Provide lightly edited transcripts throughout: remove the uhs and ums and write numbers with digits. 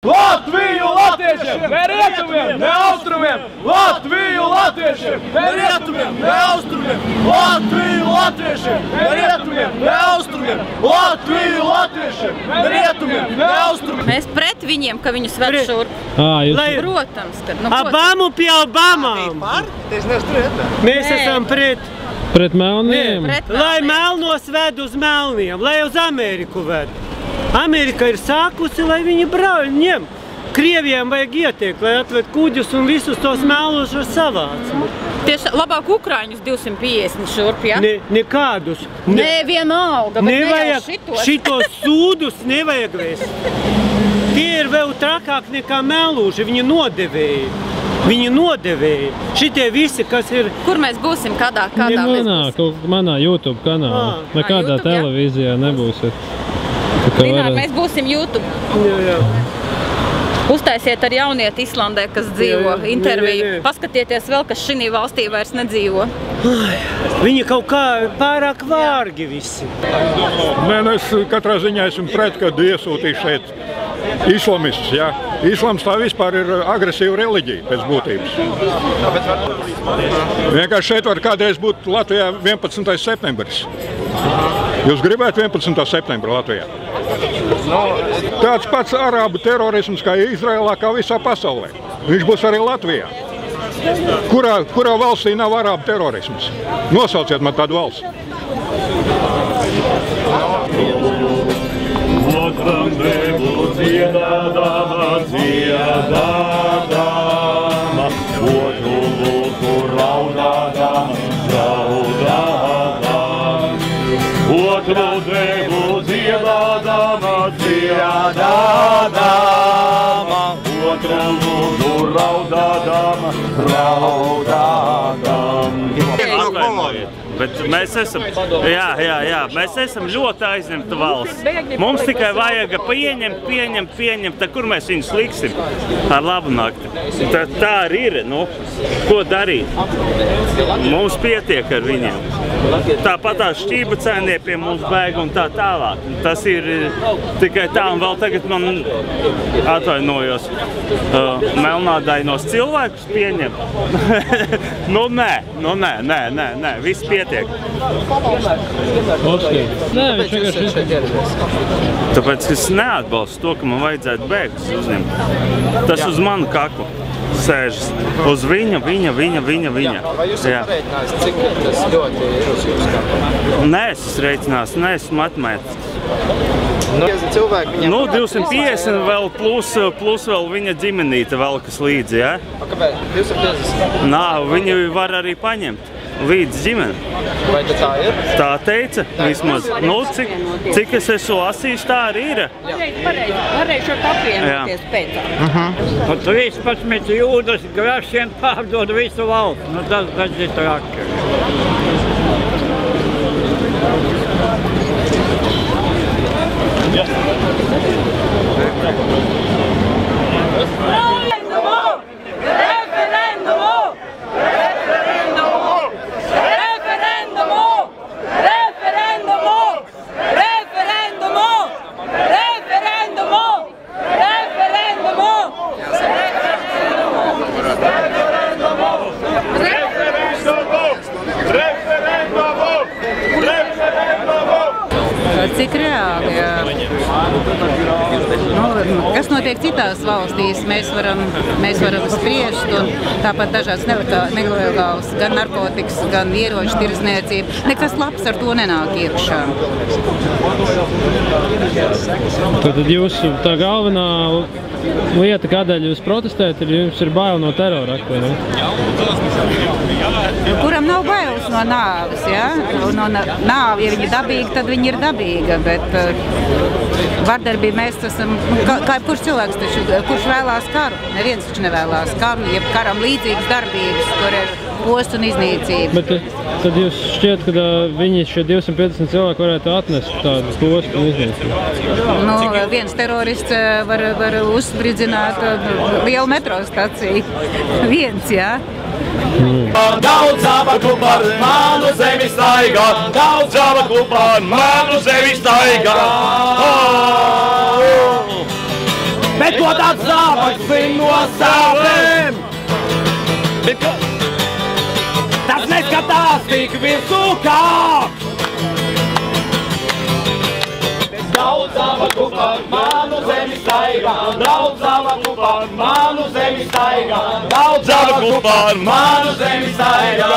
Latviju latviešiem, ne rietumiem, ne austrumiem! Latviju latviešiem, ne rietumiem, ne austrumiem! Latviju latviešiem, ne rietumiem, ne austrumiem! Latviju latviešiem, ne rietumiem, ne austrumiem! Mēs pret viņiem, ka viņus ved šurp. Protams, ka... Obamu pie Obamām! Mēs esam pret... Pret melniem? Lai melnos ved uz melniem, lai uz Ameriku ved. Amerika ir sākusi, lai viņi ņem. Krievijām vajag ietiekt, lai atved kuģus un visus tos melnošos savāc. Tieši labāk Ukraiņus 250 šurp, ja? Nekādus. Nē, vienalga, bet nevajag šitos sūdus nevajag vest. Tie ir vēl trakāk nekā melūži, viņi nodevēja. Viņi nodevēja. Šitie visi, kas ir... Kur mēs būsim? Kādā mēs būsim? Manā YouTube kanālā. Nekādā televīzijā nebūsiet. Linār, mēs būsim YouTube. Jā. Uztaisiet ar jaunieti Islandē, kas dzīvo interviju. Paskatieties vēl, kas šī valstī vairs nedzīvo. Viņi kaut kā pārāk vārgi visi. Nē, es katrā ziņā esmu pret, kad iesūtīšu šeit islamistus, jā. Islams tā vispār ir agresīva reliģija pēc būtības. Vienkārši šeit var kādreiz būt Latvijā 11. septembris. Jūs gribētu 11. septembra Latvijā? Tāds pats arābu terorisms kā Izrēlā, kā visā pasaulē. Viņš būs arī Latvijā. Kurā valstī nav arābu terorisms? Nosauciet man tādu valsts. Otram devu dziedādama, dziedādama, otru lūdzu raudādama, raudādama. Otru devu dziedādama, dziedādama, otru lūdzu raudādama, raudādama. Bet mēs esam, mēs esam ļoti aizņemta valsts. Mums tikai vajag pieņemt, tad kur mēs viņus liksim ar labu nakti. Tā arī ir, ko darīt? Mums pietiek ar viņiem. Tāpat tā šķībacēnie pie mums bēg un tā tālāk. Tas ir tikai tā, un vēl tagad man atvainojos melnādainos cilvēkus pieņem. Nē, viss pietiek. Nē, viņš vienkārši... Tāpēc es neatbalstu to, ka man vajadzētu bēgt uz uzņemt. Tas uz manu kaklu sēžas. Uz viņa. Vai jūs esat rēķinājis, cik tas ļoti ir uz jūsu kaklu? Nē, es rēķinās, neesmu atmētis. 250 vēl plus vēl viņa ģimenīte velkas līdzi, ja? Kāpēc? 250? Viņi var arī paņemt līdz ģimeni. Vai tā ir? Tā teica, vismaz. Cik es esmu lasījis, tā arī ir. Varēšu ar apvienoties pēc. Un 13 jūdas grašiem pārdod visu valstu. Tas ir traki. Cik reāli, kas notiek citās valstīs, mēs varam spriest, un tāpat dažāds nelegāls, gan narkotikas, gan ieroču tirdzniecība. Nekas labs ar to nenāk iekšā. Tad jūsu tā galvenā lieta, kādēļ jūs protestējat, jums ir bail no terora aktiem, Kuram nav bailes no nāves, ja? No nāve, ja viņi ir dabīga, tad viņi ir dabīga, bet vardarbība mēs esam, kā kurš cilvēks taču, kurš vēlās karu? Neviens taču nevēlās karu, ja karam līdzīgas darbības, kur ir posts un iznīcība. Bet tad jūs šķiet, ka viņi šie 250 cilvēki varētu atnest tādu postu un iznīcību? Viens terorists var uzspridzināt lielu metrostaciju. Viens, jā. Daudz zābaku par manu zemi staigā, daudz zābaku par manu zemi staigā. Bet ko tāds zābaks zin no sāpēm. Tas neskatās tik virsū kā. Daudz zābaku par manu zemi staigā, daudz zābaku par manu zemi staigā, daudz zābaku par manu zemi staigā.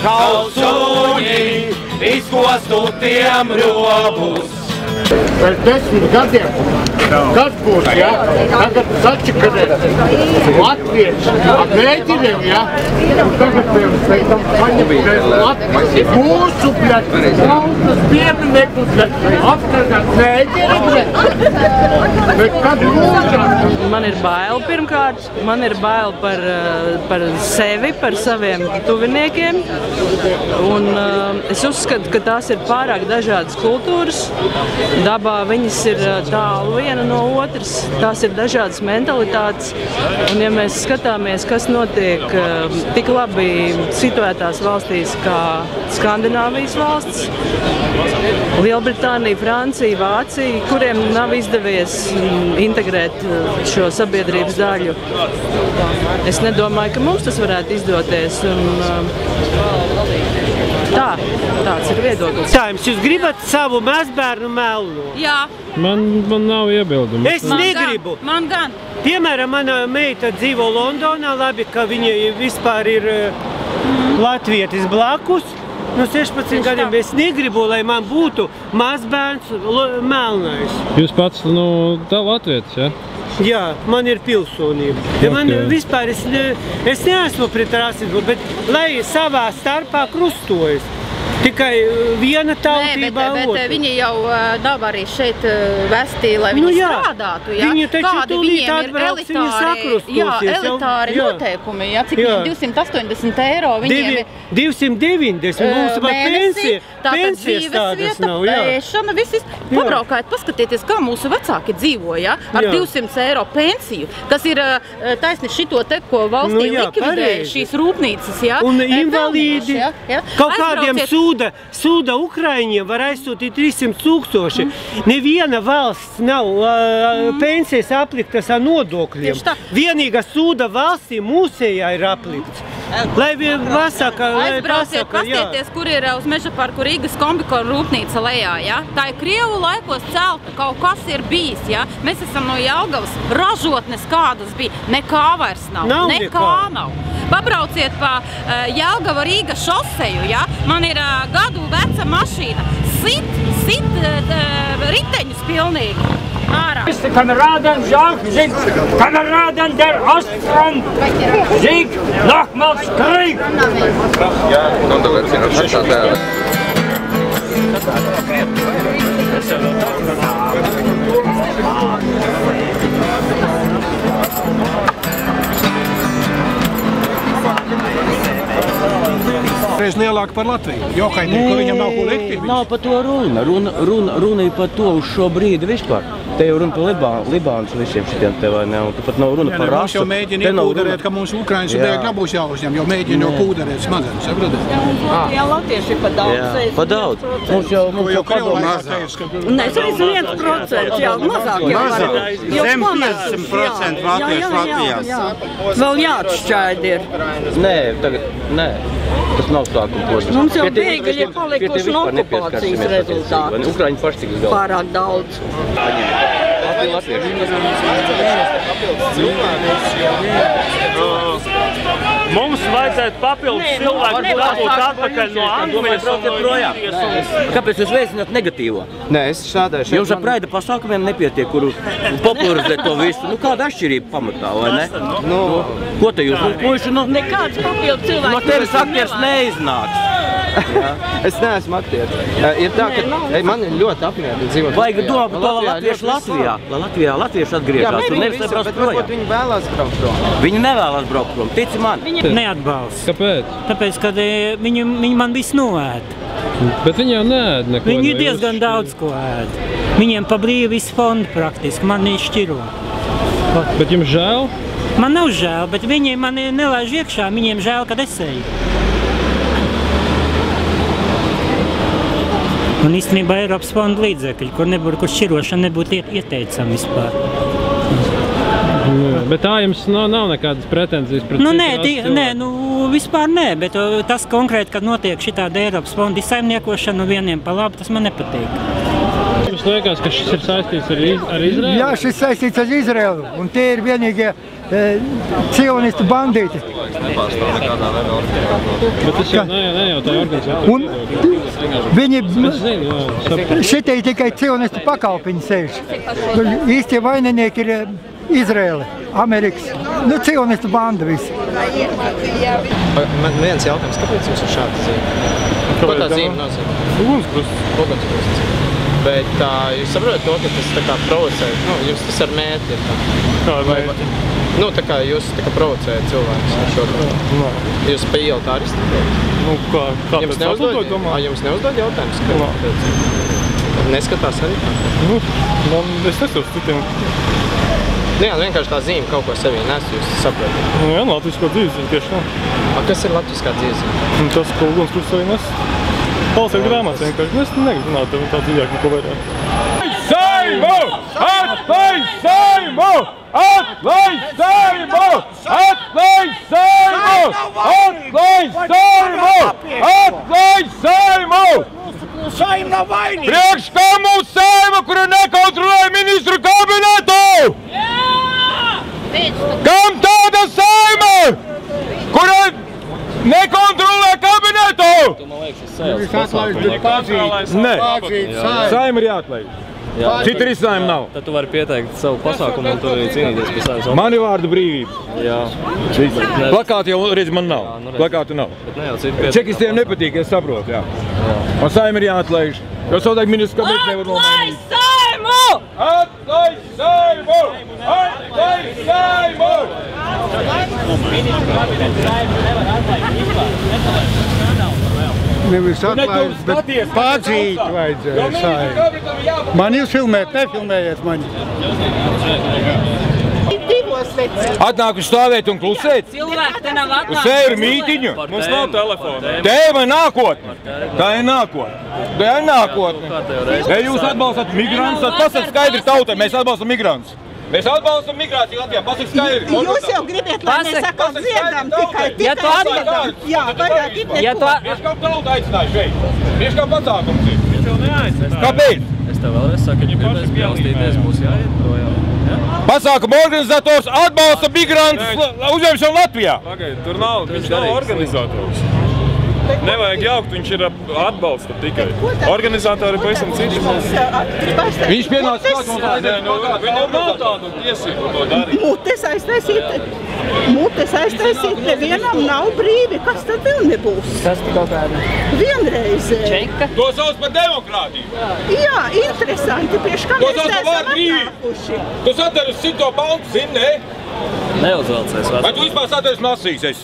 Kaut suņi izkostu tiem robus. Pēc 10 gadiem, kas būs, ja? Tagad sačakarēt latvieši ar mēģiniem, ja? Un tagad pēc tam paņemties Latvijas mūsu, bļat, tautas pieminekļus, bļat, apstargāt mēģiniem, bļat. Bet kad mūžāk? Man ir bail pirmkārt, man ir bail par sevi, par saviem tuviniekiem. Un es uzskatu, ka tās ir pārāk dažādas kultūras. Dabā viņas ir tālu viena no otras, tās ir dažādas mentalitātes, un ja mēs skatāmies, kas notiek tik labi situētās valstīs kā Skandināvijas valsts, Lielbritānija, Francija, Vācija, kuriem nav izdevies integrēt šo sabiedrības daļu. Es nedomāju, ka mums tas varētu izdoties, un tāds ir viedoklis. Jūs gribat savu mazbērnu melno? Jā. Man nav iebildumu. Es negribu. Man gan. Piemēram, mana meita dzīvo Londonā, labi, ka viņa vispār ir latvietis blakus. No 16 gadiem es negribu, lai man būtu mazbērns melnais. Jūs pats, tā latvietis, ja? Jā, man ir pilsonība. Ja man vispār, es neesmu pret rasismu, bet lai savā starpā krustojas. Tikai viena tautība otra. Bet viņi jau nav arī šeit vesti, lai viņi strādātu. Ja? Viņi taču tūlīt atbrauks, viņi sakrustosies. Elitāri noteikumi, ja? Cik viņiem 280 eiro viņiem ir 290, mums vēl pensijas tādas nav. Ēšana, viss. Pabraukājiet, paskatieties, kā mūsu vecāki dzīvo, ja? Ar 200 eiro pensiju, kas ir taisni šito te, ko valstī likvidēja šīs rūpnīcas. Ja? Un invalīdi, kaut kādiem sūda Ukraiņiem var aizsūtīt 300 000. Neviena valsts nav pensijas apliktas ar nodokļiem. Vienīga sūda valstī mūsējā ir aplikts. Lai vasaka, aizbrauciet, pastieties, kur ir uz Meža parku Rīgas kombikonu rūpnīca lejā, ja? Tā ir Krievu laikos celta, kaut kas ir bijis, ja? Mēs esam no Jelgavas, ražotnes kādas bija, nekā vairs nav, nekā nav. Pabrauciet pa Jelgava Rīga šoseju, ja? Man ir gadu veca mašīna, sit riteņus pilnīgi. Beste Kameraden, sind Kameraden der Ostfront. Sieg, nochmals Krieg! Ja, nu tad vecina tā. Reiz lielāka par Latviju. Jokainieki, ko viņam nav ko likt. Nav par to runa. Runa ir par to uz šo brīdi vispār. Te jau runa par Libānas visiem šitiem te vai ne, un tu pat nav runa par rasu. Mums jau mēģina iepūderēt, ka mums Ukrainas bēgļi nebūs jāuzņem, jo mēģina jau pūderēt smadzenes, saprotat? Jā, latvieši ir pa daudz. Pa daudz. Mums jau padomā. Nē, es arī 1%, jā, mazāk jau var. Zem 50% latviešu Latvijā. Vēl jāatšķaid ir. Nē, tagad, nē. Tas nav sākuma posms. Mums jau bēgļi ir palikuši no okupācijas rezultāti. Ukraiņi paši tiks galvā. Pārāk daudz. Mums vajadzētu papildus cilvēku dabūt atpakaļ no Anglijas un Indijas. Kāpēc jūs veicināt negatīvo? Nē, es strādāju šeit. Jums ar praida pasākumiem nepietiek, kuru popularizēt to visu. Kāda atšķirība pamatā, vai ne? Ko te jūs? Nekāds papildu cilvēks. No tevis aktieris neiznāks. Es neesmu aktieris. Ir tā, ka man ir ļoti apmierināti dzīvot. Vajag domāt par to, lai latvieši Latvijā. Lai Latvijā latvieši atgriežās un nevis nebrauc projām. Viņi vēlās braukt prom. Viņi nevēlas braukt prom, tici man. Neatbalsta. Kāpēc? Tāpēc, ka viņi man visu noēd. Bet viņi jau neēd neko. Viņi diezgan daudz ko ēd. Viņiem pa brīvi visu fondu praktiski, man nešķiro. Bet jums žēl? Man nav žēl, bet viņi mani nelaiž iekšā, viņiem žēl, kad es eju. Un īstenībā Eiropas fonda līdzekļi, kur šķirošana nebūtu ieteicama vispār. Bet tā jums nav nekādas pretenzijas pret Nē, vispār nē, bet tas konkrēti, kad notiek šitāda Eiropas fonda izsaimniekošana vieniem pa labi, tas man nepatīk. Jums liekas, ka šis ir saistīts ar Izraēlu? Jā, šis saistīts ar Izraēlu, un tie ir vienīgie cionistu bandīti. Bet tas jau nejautāja organizātori. Un viņi, šitie tikai cionistu pakalpiņi sēž. Īstie vaininieki ir Izraēla, Amerikas, cionistu banda visi. Man viens jautājums, kāpēc jums ir šāda zīme? Ko tā zīme nozīmē? Ugunskrusts. Bet jūs saprotat to, ka tas tā kā provocē, jūs tas ar mērķi ir tā. Tā kā jūs tā kā provocējat cilvēkus ar šo. Jūs pa ielu tā aristējat? Jums neuzdod jautājums? Neskatās arī tā? Es nesaprotu citiem. Jā, vienkārši tā zīme kaut ko sevī nes, jūs saprotat. Jā, latviskā dzīvezīme tieši tā. Kas ir latviskā dzīvezīme? Tas, ko Ugunskrusts sevī nes. Palsiek grāmats vienkārši. Es negribu runāt tā dzīvāk neko vairāk. Saimu! Atlaid Saimu! Atlaid Saimu! Atlaid Saimu! Atlaid Saimu! Atlaid Saimu! Saima nav vainīga! Priekš kā mūsu Saima, kura nekontrolē ministru kabinetu? Kam tāda Saima, kura nekontrolē kabinetu? Nē, Saima ir jāatlaid. Cita risinājuma nav. Tad tu vari pieteikt savu pasākumu un tu arī cīnīties par savu. Man ir vārdu brīvība. Jā. Plakāti jau redz man nav. Plakāti nav. Čekistiem nepatīk, es saprotu, jā. Un Saima ir jāatlaiž. Jo savādāk ministrs kabinetu nevar nomainīt. Atlaid Saimu! Atlaid Saimu! Nevis atlaist, bet padzīt vajadzēja Saimu. Man jūs filmēt, nefilmējiet mani. Atnāku stāvēt un klusēt? Cilvēki te nav atnākuši. Uz sēru mītiņu? Mums nav telefona. Tēma ir nākotne. Tā ir nākotne. Tā ir nākotne. Ja jūs atbalstat migrantus, tad pasaka skaidri tautai, mēs atbalstam migrantus. Mēs atbalstam migrāciju Latvijā, pasaka skaidri. Jūs jau gribat, lai mēs sakām dziedam tikai atbalstam. Jā, varētu ir neko. Viņš kā tauta aicināja šeit. Viņš kā pasākums ir. Viņš jau neaicināja. Kāpēc? Es tev vēlreiz saku, ka gribēs pielastīties, būs jāiet projām. Pasākuma organizators atbalsta migrantus uzņemšanu Latvijā. Pagaid, tur nav, viņš nav organizators. Nevajag jaukt, viņš ir atbalsta tikai. Organizatori pavisam citi. Viņš pienāca klāt un viņam nav tādu tiesību to darīt. Mutes aiztaisīt, nevienam nav brīvi. Kas tad vēl nebūs? Tas kaut kāda. Vienreiz. Čeka. To sauc par demokrātiju. Jā, interesanti. Priekš kā mēs esam atnākuši. Tu sataries cito pantu, zini, ne? Neuzvelcies. Vai tu vispār sataries nasīs esi?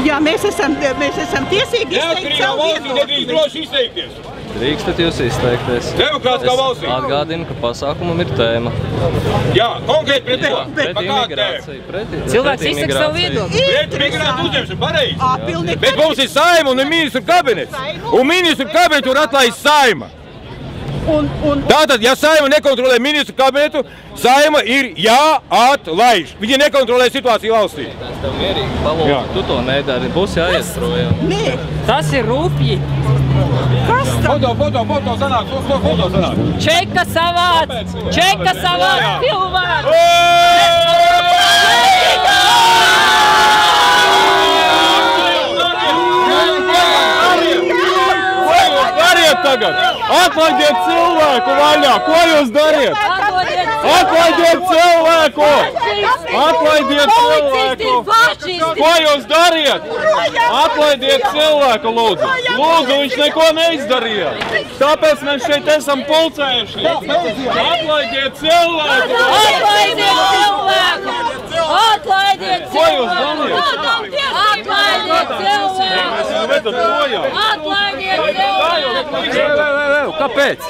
Jā, mēs esam tiesīgi izteikt savu viedokli. Nedrīkst droši izteikties. Drīkstat jūs izteikties. Demokrātiskā valstī. Es atgādinu, ka pasākumam ir tēma. Jā, konkrēti pret ko? Pret imigrāciju. Cilvēks izsaka savu viedokli. Pret migrantu uzņemšanu, pareizi. Bet mums ir Saima un ir ministru kabinets. Un ministru kabinetu var atlaist Saima. Tātad, ja Saima nekontrolē ministru kabinetu, Saima ir jāatlaiž. Viņi nekontrolē situāciju valstī. Es tev mierīgi palūdzu, tu to nedari, būs jāiet projām. Nē. Tas ir rupji. Kas tam? Foto sanāk, foto sanāk. Čeka savāc, cilvēku. Tagad. Atlaidiet cilvēku vaļā! Ko jūs dariet? Atlaidiet cilvēku! Atlaidiet cilvēku! Ko jūs dariet? Atlaidiet cilvēku, lūdzu! Lūdzu, viņš neko neizdarīja! Tāpēc mēs šeit esam pulcējušies! Atlaidiet cilvēku! Atlaidiet cilvēku! Atlaidiet cilvēku! Ko jūs dariet? Atlaidiet cilvēku! Atlaidiet cilvēku! Kāpēc?